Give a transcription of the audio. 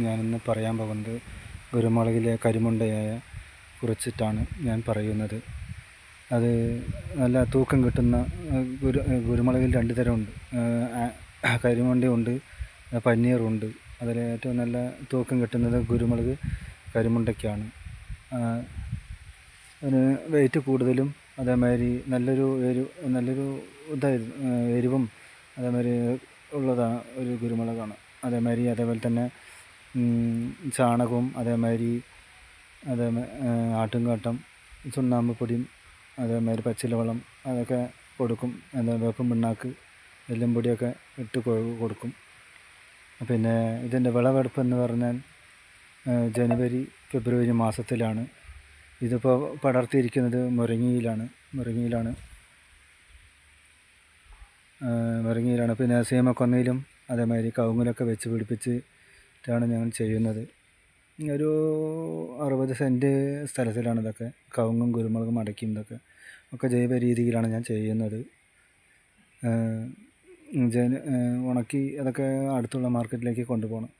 ഞാനിന്ന് പറയാൻ പോകുന്നത് കുരുമുളകിലെ കരിമുണ്ടയായ കുറിച്ചിട്ടാണ് ഞാൻ പറയുന്നത്. അത് നല്ല തൂക്കം കിട്ടുന്ന കുരുമുളകിൽ രണ്ട് തരമുണ്ട്. കരിമുണ്ടയുണ്ട്, പന്നീറുണ്ട്. അതിൽ ഏറ്റവും നല്ല തൂക്കം കിട്ടുന്നത് കുരുമുളക് കരിമുണ്ടയ്ക്കാണ്. അതിന് വെയിറ്റ് കൂടുതലും അതേമാതിരി നല്ലൊരു എരിവും അതേമാതിരി ഉള്ളതാണ് ഒരു കുരുമുളകാണ്. അതേപോലെ തന്നെ ചാണകവും അതേമാതിരി ആട്ടുംകാട്ടം, ചുണ്ണാമ്പ് പൊടിയും അതേമാതിരി പച്ചില വളം അതൊക്കെ കൊടുക്കും. വേപ്പും പിണ്ണാക്ക്, എല്ലും പൊടിയൊക്കെ ഇട്ട് കൊടുക്കും. പിന്നെ ഇതിൻ്റെ വിളവെടുപ്പ് എന്ന് പറഞ്ഞാൽ ജനുവരി ഫെബ്രുവരി മാസത്തിലാണ്. ഇതിപ്പോൾ പടർത്തിയിരിക്കുന്നത് മുരിങ്ങയിലാണ്. പിന്നെ സീമക്കൊന്നയിലും അതേമാതിരി കവുങ്ങിലൊക്കെ വെച്ച് പിടിപ്പിച്ചിട്ടാണ് ഞാൻ ചെയ്യുന്നത്. ഒരു 60 സെൻറ്റ് സ്ഥലത്തിലാണ് ഇതൊക്കെ. കവുങ്ങും കുരുമുളകും അടയ്ക്കും ഒക്കെ ജൈവ രീതിയിലാണ് ഞാൻ ചെയ്യുന്നത്. ഉണക്കി അതൊക്കെ അടുത്തുള്ള മാർക്കറ്റിലേക്ക് കൊണ്ടുപോകണം.